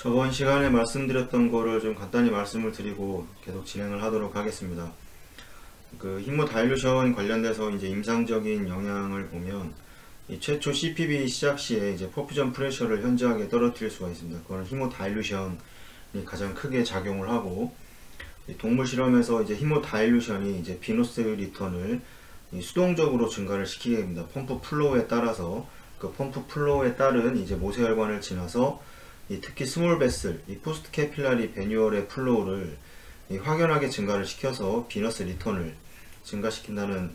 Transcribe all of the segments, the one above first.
저번 시간에 말씀드렸던 거를 좀 간단히 말씀을 드리고 계속 진행을 하도록 하겠습니다. 그 히모다일루션 관련돼서 이제 임상적인 영향을 보면 이 최초 CPB 시작 시에 이제 퍼퓨전 프레셔를 현저하게 떨어뜨릴 수가 있습니다. 그거는 히모다일루션이 가장 크게 작용을 하고, 동물 실험에서 이제 히모다일루션이 이제 비너스 리턴을 수동적으로 증가를 시키게 됩니다. 펌프 플로우에 따라서 그 펌프 플로우에 따른 이제 모세혈관을 지나서 특히 스몰 베슬, 이 포스트 캐필라리 베뉴얼의 플로우를 확연하게 증가를 시켜서 비너스 리턴을 증가시킨다는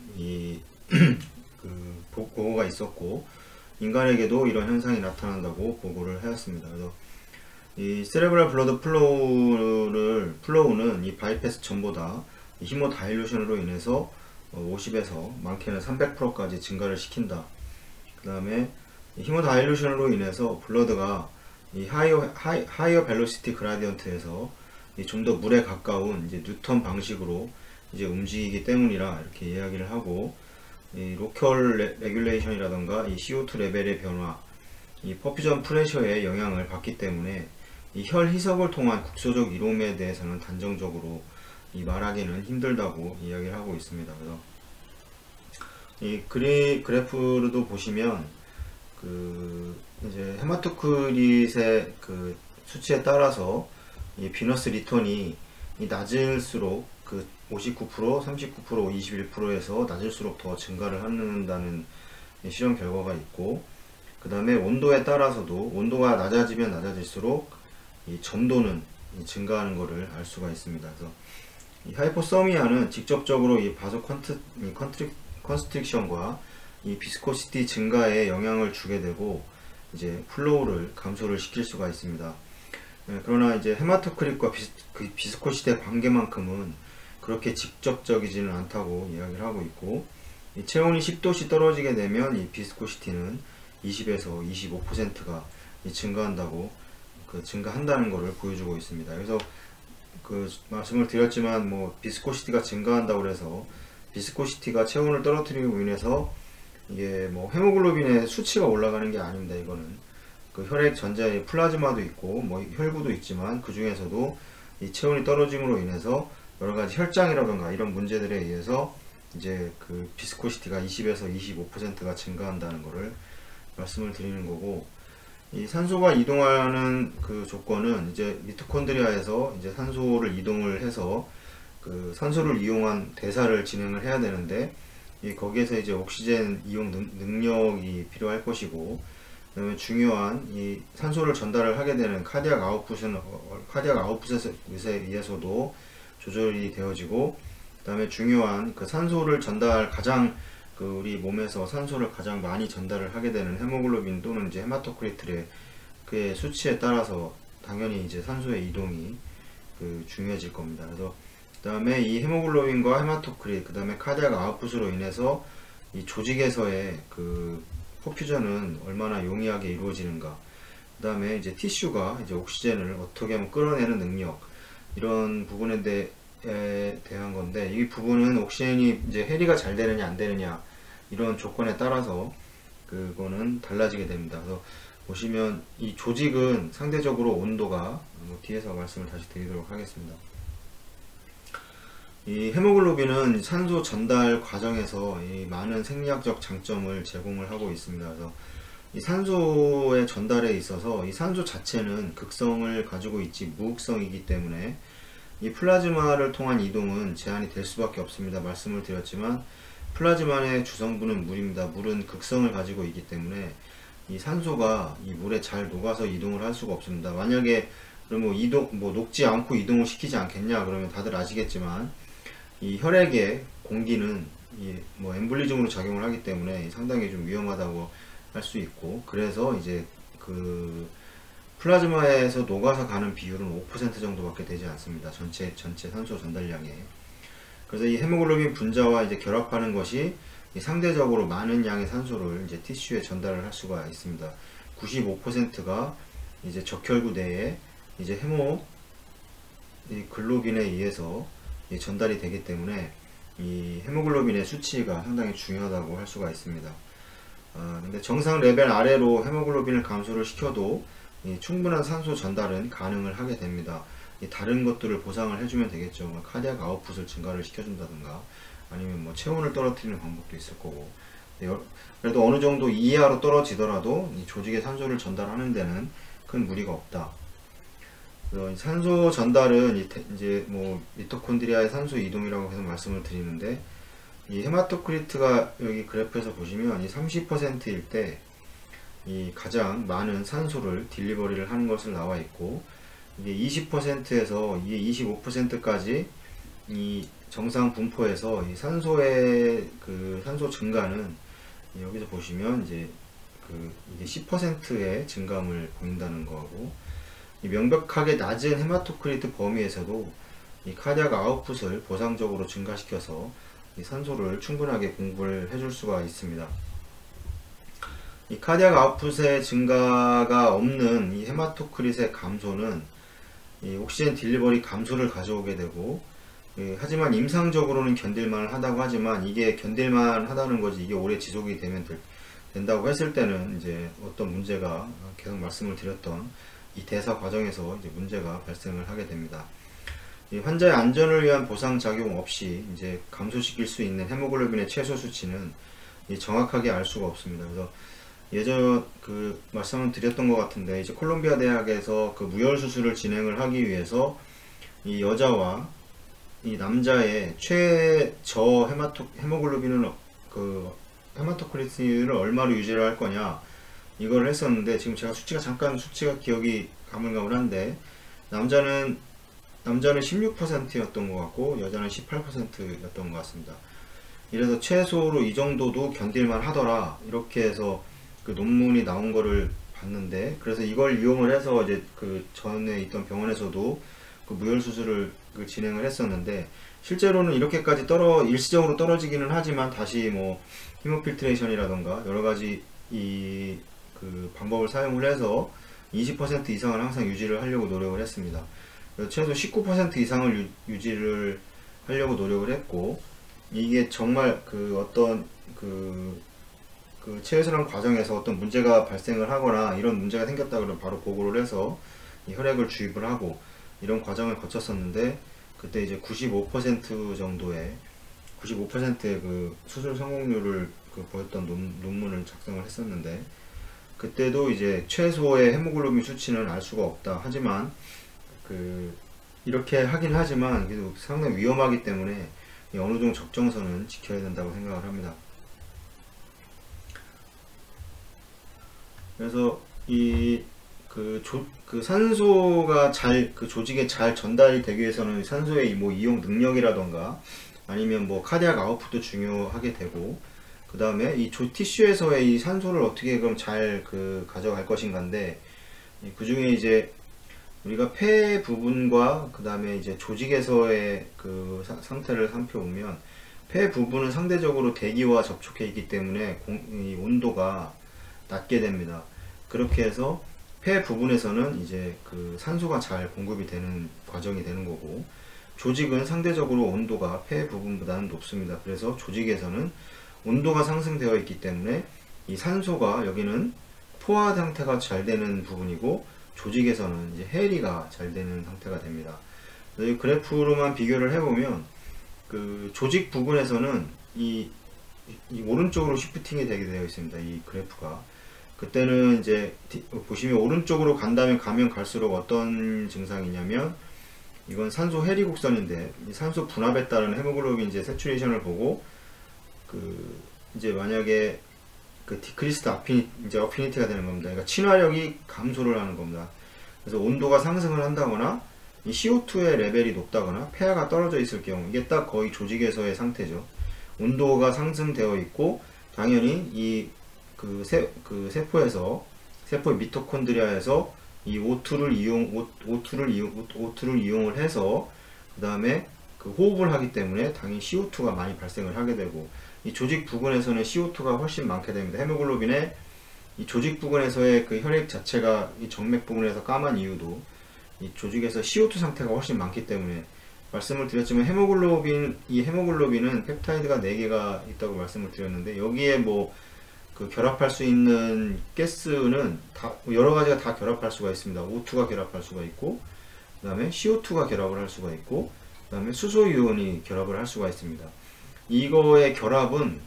그 보고가 있었고, 인간에게도 이런 현상이 나타난다고 보고를 하였습니다. 그래서 이 세레브랄 블러드 플로우는 이 바이패스 전보다 히모다일루션으로 인해서 50에서 많게는 300%까지 증가를 시킨다. 그 다음에 히모다일루션으로 인해서 블러드가 이 하이어 벨로시티 그라디언트에서 좀 더 물에 가까운 이제 뉴턴 방식으로 이제 움직이기 때문이라 이렇게 이야기를 하고, 이 로컬 레귤레이션이라던가 이 CO2 레벨의 변화, 이 퍼퓨전 프레셔의 영향을 받기 때문에 이 혈 희석을 통한 국소적 이롬에 대해서는 단정적으로 말하기는 힘들다고 이야기를 하고 있습니다. 그래서 이 그래프도 보시면 이제 헤마토크릿의 그 수치에 따라서 이 비너스 리턴이 낮을수록 59%, 39%, 21%에서 낮을수록 더 증가를 한다는 실험 결과가 있고, 그 다음에 온도에 따라서도 온도가 낮아지면 낮아질수록 이 점도는 증가하는 것을 알 수가 있습니다. 그래서 이 하이포서미아는 직접적으로 이 바소 컨스트릭션과 이 비스코시티 증가에 영향을 주게 되고 이제 플로우를 감소를 시킬 수가 있습니다. 그러나 이제 헤마토크릿과 비스코시티의 관계만큼은 그렇게 직접적이지는 않다고 이야기를 하고 있고, 이 체온이 10도씩 떨어지게 되면 이 비스코시티는 20에서 25%가 증가한다는 것을 보여주고 있습니다. 그래서 말씀을 드렸지만 비스코시티가 증가한다고 해서 비스코시티가 체온을 떨어뜨리고 인해서 이게 헤모글로빈의 수치가 올라가는 게 아닙니다. 이거는 혈액 전자에 플라즈마도 있고 혈구도 있지만 그 중에서도 이 체온이 떨어짐으로 인해서 여러 가지 혈장이라던가 이런 문제들에 의해서 이제 비스코시티가 20에서 25%가 증가한다는 것을 말씀을 드리는 거고, 이 산소가 이동하는 그 조건은 이제 미토콘드리아에서 이제 산소를 이동을 해서 산소를 이용한 대사를 진행을 해야 되는데, 거기에서 이제 옥시젠 이용 능력이 필요할 것이고, 그다음에 중요한 이 산소를 전달을 하게 되는 카디악 아웃풋에 의해서도 조절이 되어지고, 그다음에 중요한 산소를 가장 우리 몸에서 산소를 가장 많이 전달을 하게 되는 헤모글로빈 또는 이제 헤마토크리트의 그의 수치에 따라서 당연히 이제 산소의 이동이 중요해질 겁니다. 그래서 그다음에 이 헤모글로빈과 헤마토크릿, 그다음에 카디악 아웃풋으로 인해서 이 조직에서의 퍼퓨전은 얼마나 용이하게 이루어지는가, 그다음에 이제 티슈가 이제 옥시젠을 어떻게 하면 끌어내는 능력, 이런 부분에 대한 건데, 이 부분은 옥시젠이 이제 해리가 잘 되느냐 안 되느냐 이런 조건에 따라서 그거는 달라지게 됩니다. 그래서 보시면 이 조직은 상대적으로 온도가 뒤에서 말씀을 다시 드리도록 하겠습니다. 이 헤모글로빈은 산소 전달 과정에서 이 많은 생리학적 장점을 제공을 하고 있습니다. 그래서 이 산소의 전달에 있어서 이 산소 자체는 극성을 가지고 있지 무극성이기 때문에 이 플라즈마를 통한 이동은 제한이 될 수밖에 없습니다. 말씀을 드렸지만 플라즈마의 주성분은 물입니다. 물은 극성을 가지고 있기 때문에 이 산소가 이 물에 잘 녹아서 이동을 할 수가 없습니다. 만약에 녹지 않고 이동을 시키지 않겠냐 그러면 다들 아시겠지만, 이 혈액의 공기는 엠블리즘으로 작용을 하기 때문에 상당히 좀 위험하다고 할 수 있고, 그래서 이제 플라즈마에서 녹아서 가는 비율은 5% 정도밖에 되지 않습니다. 전체 산소 전달량에. 그래서 이 헤모글로빈 분자와 이제 결합하는 것이 상대적으로 많은 양의 산소를 이제 티슈에 전달을 할 수가 있습니다. 95%가 이제 적혈구 내에 이제 글로빈에 의해서 전달이 되기 때문에 이 헤모글로빈의 수치가 상당히 중요하다고 할 수가 있습니다. 근데 정상 레벨 아래로 헤모글로빈을 감소를 시켜도 이 충분한 산소 전달은 가능을 하게 됩니다. 이 다른 것들을 보상을 해주면 되겠죠. 뭐 카디악 아웃풋을 증가를 시켜준다든가 아니면 뭐 체온을 떨어뜨리는 방법도 있을 거고. 그래도 어느 정도 이하로 떨어지더라도 이 조직에 산소를 전달하는 데는 큰 무리가 없다. 그래서 산소 전달은 이제 뭐 미토콘드리아의 산소 이동이라고 계속 말씀을 드리는데, 이 헤마토크리트가 여기 그래프에서 보시면 이 30%일 때 이 가장 많은 산소를 딜리버리를 하는 것을 나와 있고, 이게 20%에서 이게 25%까지 이 정상 분포에서 이 산소의 그 산소 증가는 여기서 보시면 이제 이게 10%의 증감을 보인다는 거고, 이 명백하게 낮은 헤마토크리트 범위에서도 이 카디악 아웃풋을 보상적으로 증가시켜서 이 산소를 충분하게 공급을 해줄 수가 있습니다. 이 카디악 아웃풋의 증가가 없는 이 헤마토크릿의 감소는 이 옥시젠 딜리버리 감소를 가져오게 되고, 하지만 임상적으로는 견딜만 하다고 하지만 이게 견딜만 하다는 거지, 이게 오래 지속이 된다고 했을 때는 이제 어떤 문제가, 계속 말씀을 드렸던 이 대사 과정에서 이제 문제가 발생을 하게 됩니다. 이 환자의 안전을 위한 보상 작용 없이 이제 감소시킬 수 있는 헤모글로빈의 최소 수치는 정확하게 알 수가 없습니다. 그래서 예전 말씀을 드렸던 것 같은데, 이제 콜롬비아 대학에서 무혈 수술을 진행을 하기 위해서 이 여자와 이 남자의 최저 헤모글로빈은 헤마토크리트를 얼마로 유지를 할 거냐, 이걸 했었는데, 지금 제가 수치가 기억이 가물가물한데, 남자는 16%였던 것 같고 여자는 18%였던 것 같습니다. 이래서 최소로 이 정도도 견딜만 하더라, 이렇게 해서 논문이 나온 거를 봤는데, 그래서 이걸 이용을 해서 이제 전에 있던 병원에서도 무혈 수술을 진행을 했었는데, 실제로는 이렇게까지 일시적으로 떨어지기는 하지만 다시 뭐 히모필트레이션이라던가 여러 가지 방법을 사용을 해서 20% 이상을 항상 유지를 하려고 노력을 했습니다. 최소 19% 이상을 유지를 하려고 노력을 했고, 이게 정말 체외순환 과정에서 어떤 문제가 발생을 하거나 이런 문제가 생겼다 그러면 바로 보고를 해서 이 혈액을 주입을 하고 이런 과정을 거쳤었는데, 그때 이제 95% 정도의 95%의 수술 성공률을 보였던 논문을 작성을 했었는데, 그때도 이제 최소의 헤모글로빈 수치는 알 수가 없다. 하지만 이렇게 하긴 하지만 그래도 상당히 위험하기 때문에 어느 정도 적정선은 지켜야 된다고 생각을 합니다. 그래서 산소가 조직에 잘 전달이 되기 위해서는 산소의 이용 능력이라던가 아니면 카디악 아웃풋도 중요하게 되고, 그 다음에 이 티슈에서의 이 산소를 어떻게 그럼 잘 가져갈 것인가인데, 그 중에 이제 우리가 폐 부분과 그 다음에 이제 조직에서의 상태를 살펴보면, 폐 부분은 상대적으로 대기와 접촉해 있기 때문에 이 온도가 낮게 됩니다. 그렇게 해서 폐 부분에서는 이제 산소가 잘 공급이 되는 과정이 되는 거고, 조직은 상대적으로 온도가 폐 부분보다는 높습니다. 그래서 조직에서는 온도가 상승되어 있기 때문에 이 산소가 여기는 포화 상태가 잘 되는 부분이고, 조직에서는 이제 해리가 잘 되는 상태가 됩니다. 이 그래프로만 비교를 해보면 조직 부분에서는 이 오른쪽으로 시프팅이 되게 되어 있습니다. 이 그래프가. 그때는 이제 보시면 오른쪽으로 가면 갈수록 어떤 증상이냐면, 이건 산소 해리 곡선인데 이 산소 분압에 따른 헤모글로빈 이제 세츄레이션을 보고, 이제 만약에 디크리스트 어피니티가 되는 겁니다. 그러니까 친화력이 감소를 하는 겁니다. 그래서 온도가 상승을 한다거나 이 CO2의 레벨이 높다거나 폐하가 떨어져 있을 경우, 이게 딱 거의 조직에서의 상태죠. 온도가 상승되어 있고, 당연히 세포의 미토콘드리아에서 이 O2를 이용을 해서 그 다음에 호흡을 하기 때문에 당연히 CO2가 많이 발생을 하게 되고, 이 조직 부근에서는 CO2가 훨씬 많게 됩니다. 헤모글로빈의 이 조직 부근에서의 혈액 자체가 이 정맥 부근에서 까만 이유도 이 조직에서 CO2 상태가 훨씬 많기 때문에, 말씀을 드렸지만 이 헤모글로빈은 펩타이드가 4개가 있다고 말씀을 드렸는데, 여기에 그 결합할 수 있는 가스는 다 여러 가지가 다 결합할 수가 있습니다. O2가 결합할 수가 있고, 그 다음에 CO2가 결합을 할 수가 있고, 그 다음에 수소이온이 결합을 할 수가 있습니다. 이거의 결합은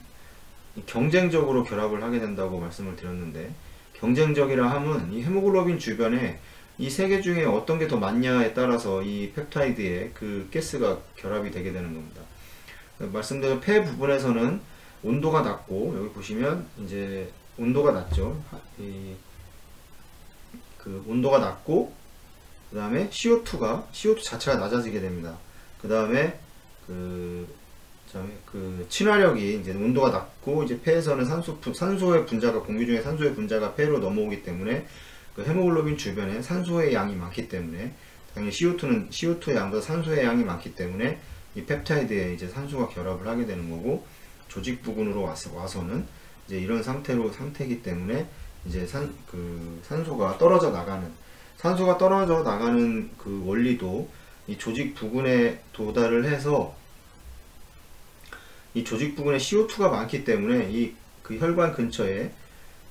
경쟁적으로 결합을 하게 된다고 말씀을 드렸는데, 경쟁적이라 함은 이 헤모글로빈 주변에 이 세 개 중에 어떤 게 더 많냐에 따라서 이 펩타이드의 그 가스가 결합이 되게 되는 겁니다. 말씀드린 폐 부분에서는 온도가 낮고, 여기 보시면 이제 온도가 낮죠. 그 온도가 낮고, 그 다음에 CO2 자체가 낮아지게 됩니다. 그 다음에 그 친화력이 이제 온도가 낮고, 이제 폐에서는 산소의 분자가, 공기 중에 산소의 분자가 폐로 넘어오기 때문에 그 헤모글로빈 주변에 산소의 양이 많기 때문에, 당연히 CO2의 양보다 산소의 양이 많기 때문에 이 펩타이드에 이제 산소가 결합을 하게 되는 거고, 조직 부근으로 와서는 이제 이런 상태이기 때문에 이제 산소가 떨어져 나가는 그 원리도 이 조직 부근에 도달을 해서, 이 조직 부근에 CO2가 많기 때문에 그 혈관 근처에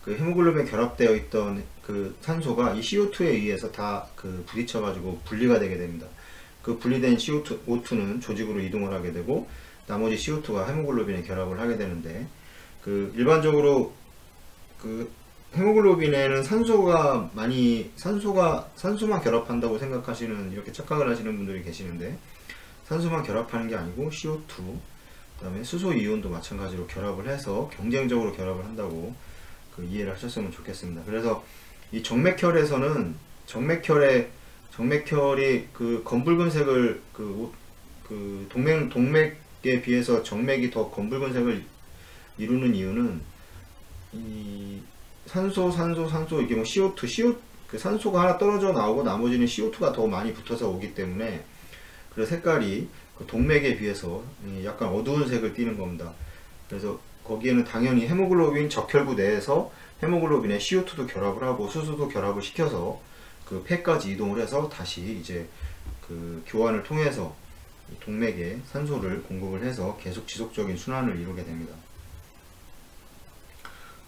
그 헤모글로빈에 결합되어 있던 그 산소가 이 CO2에 의해서 다 그 부딪혀 가지고 분리가 되게 됩니다. 그 분리된 O2는 조직으로 이동을 하게 되고, 나머지 CO2가 헤모글로빈에 결합을 하게 되는데, 그 일반적으로 그 헤모글로빈에는 산소만 결합한다고 생각하시는, 이렇게 착각을 하시는 분들이 계시는데, 산소만 결합하는 게 아니고 CO2, 그 다음에 수소 이온도 마찬가지로 결합을 해서 경쟁적으로 결합을 한다고 그 이해를 하셨으면 좋겠습니다. 그래서 이 정맥혈에서는 정맥혈이 그 검붉은색을 동맥에 비해서 정맥이 더 검붉은색을 이루는 이유는, 이 산소 이게 뭐 CO2 그 산소가 하나 떨어져 나오고 나머지는 CO2가 더 많이 붙어서 오기 때문에, 그래서 색깔이 그 동맥에 비해서 약간 어두운 색을 띠는 겁니다. 그래서 거기에는 당연히 헤모글로빈 적혈구 내에서 헤모글로빈에 CO2도 결합을 하고 수소도 결합을 시켜서 그 폐까지 이동을 해서 다시 이제 그 교환을 통해서 동맥에 산소를 공급을 해서 계속 지속적인 순환을 이루게 됩니다.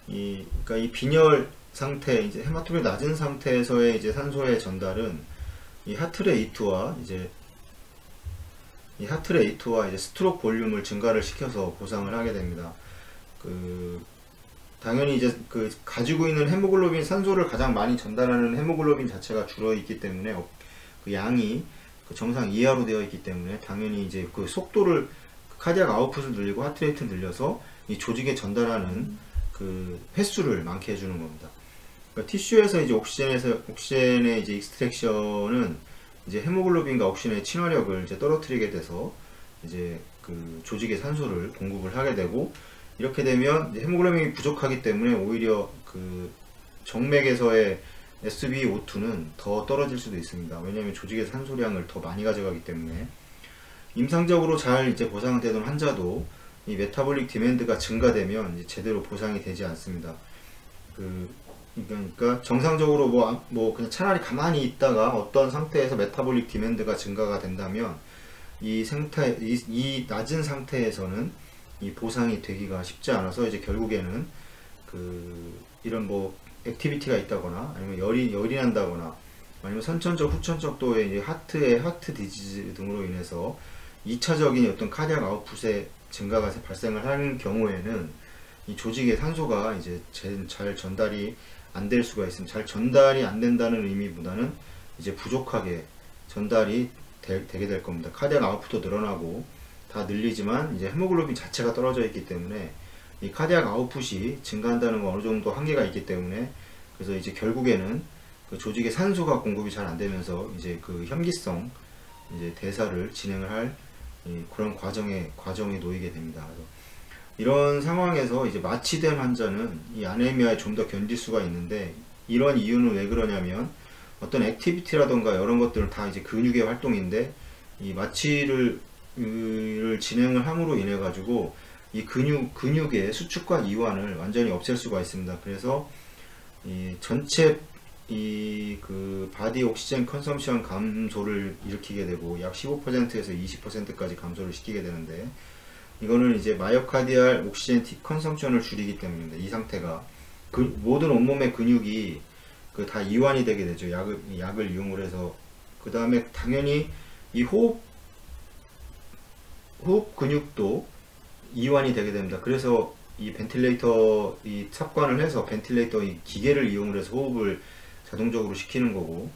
그러니까 이 빈혈 상태, 이제 헤마토크리트 낮은 상태에서의 이제 산소의 전달은 이 하트레이트와 이제 스트록 볼륨을 증가를 시켜서 보상을 하게 됩니다. 당연히 이제 가지고 있는 헤모글로빈, 산소를 가장 많이 전달하는 헤모글로빈 자체가 줄어 있기 때문에 그 양이 정상 이하로 되어 있기 때문에, 당연히 이제 그 속도를, 카디악 아웃풋을 늘리고 하트레이트를 늘려서 이 조직에 전달하는 그 횟수를 많게 해주는 겁니다. 그러니까 티슈에서 이제 옥시젠의 이제 익스트랙션은 이제 헤모글로빈과 옥시젠의 친화력을 이제 떨어뜨리게 돼서 이제 그 조직에 산소를 공급을 하게 되고, 이렇게 되면 헤모글로빈이 부족하기 때문에 오히려 그 정맥에서의 SbO2는 더 떨어질 수도 있습니다. 왜냐하면 조직의 산소량을 더 많이 가져가기 때문에. 임상적으로 잘 이제 보상되던 환자도 이 메타볼릭 디맨드가 증가되면 이제 제대로 보상이 되지 않습니다. 그러니까 정상적으로 뭐 그냥 차라리 가만히 있다가 어떤 상태에서 메타볼릭 디맨드가 증가가 된다면, 이 낮은 상태에서는 이 보상이 되기가 쉽지 않아서, 이제 결국에는 이런 뭐 액티비티가 있다거나, 아니면 열이 난다거나, 아니면 선천적 후천적 도의 이제 하트 디지즈 등으로 인해서 2차적인 어떤 카디악 아웃풋의 증가가 발생을 하는 경우에는 이 조직의 산소가 이제 잘 전달이 안 될 수가 있습니다. 잘 전달이 안 된다는 의미보다는 이제 부족하게 전달이 되게 될 겁니다. 카디악 아웃풋도 늘어나고 다 늘리지만 이제 헤모글로빈 자체가 떨어져 있기 때문에 이 카디악 아웃풋이 증가한다는 건 어느 정도 한계가 있기 때문에, 그래서 이제 결국에는 그 조직에 산소가 공급이 잘 안 되면서 이제 그 현기성 이제 대사를 진행을 할 그런 과정에 놓이게 됩니다. 그래서 이런 상황에서 이제 마취된 환자는 이 아네미아에 좀 더 견딜 수가 있는데, 이런 이유는 왜 그러냐면, 어떤 액티비티라던가 이런 것들은 다 이제 근육의 활동인데, 이 마취를 진행을 함으로 인해 가지고 이 근육의 수축과 이완을 완전히 없앨 수가 있습니다. 그래서 이 전체 그 바디 옥시젠 컨섬션 감소를 일으키게 되고, 약 15%에서 20%까지 감소를 시키게 되는데, 이거는 이제 마이오카디알 옥시젠 컨섬션을 줄이기 때문입니다. 이 상태가 모든 온몸의 근육이 다 이완이 되게 되죠. 약을 이용을 해서. 그 다음에 당연히 이 호흡 근육도 이완이 되게 됩니다. 그래서 이 벤틸레이터 이 삽관을 해서 벤틸레이터 이 기계를 이용을 해서 호흡을 자동적으로 시키는 거고,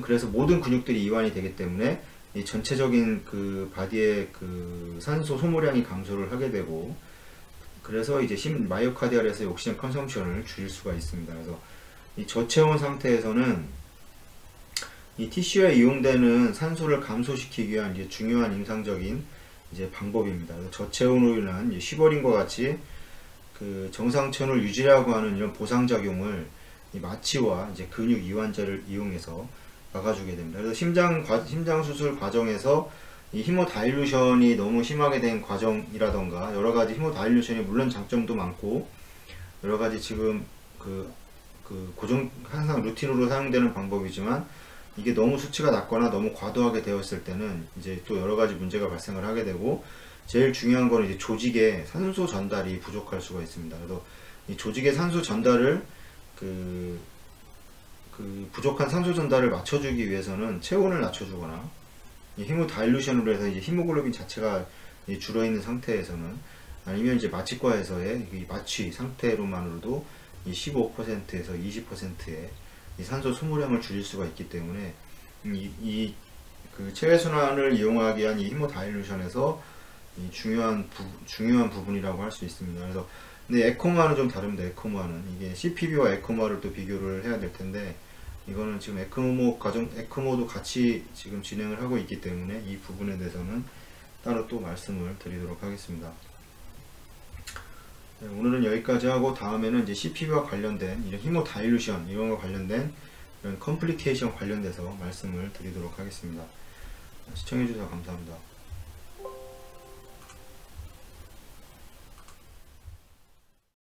그래서 모든 근육들이 이완이 되기 때문에 이 전체적인 그 바디의 그 산소 소모량이 감소를 하게 되고, 그래서 이제 마이오카디알에서의 옥시젠 컨섬션을 줄일 수가 있습니다. 그래서 이 저체온 상태에서는 이 티슈에 이용되는 산소를 감소시키기 위한 이제 중요한 임상적인 이제 방법입니다. 저체온으로 인한 시버링과 같이 그 정상 체온을 유지하고 하는 이런 보상작용을 이 마취와 이제 근육 이완제를 이용해서 막아주게 됩니다. 그래서 심장 수술 과정에서 이 히모다일루션이 너무 심하게 된 과정이라던가 여러가지 히모다일루션이 물론 장점도 많고 여러가지 지금 항상 루틴으로 사용되는 방법이지만 이게 너무 수치가 낮거나 너무 과도하게 되었을 때는 이제 또 여러가지 문제가 발생을 하게 되고, 제일 중요한 거는 이제 조직의 산소 전달이 부족할 수가 있습니다. 그래서 이 조직의 산소 전달을 부족한 산소 전달을 맞춰주기 위해서는 체온을 낮춰주거나 이 히모다일루션으로 해서 이제 히모글로빈 자체가 줄어 있는 상태에서는, 아니면 이제 마취과에서의 이 마취 상태로만으로도 이 15%에서 20%의 이 산소 소모량을 줄일 수가 있기 때문에 그 체외순환을 이용하기 위한 이 히모다일루션에서 이 중요한 부분이라고 할 수 있습니다. 그래서 근데 에코마는 좀 다릅니다. 에코마는 이게 CPB와 에코마를 또 비교를 해야 될 텐데, 이거는 지금 에크모도 같이 지금 진행을 하고 있기 때문에 이 부분에 대해서는 따로 또 말씀을 드리도록 하겠습니다. 네, 오늘은 여기까지 하고 다음에는 이제 CPB와 관련된 이런 히모다일루션 이런 거 관련된 이런 컴플리케이션 관련돼서 말씀을 드리도록 하겠습니다. 시청해주셔서 감사합니다.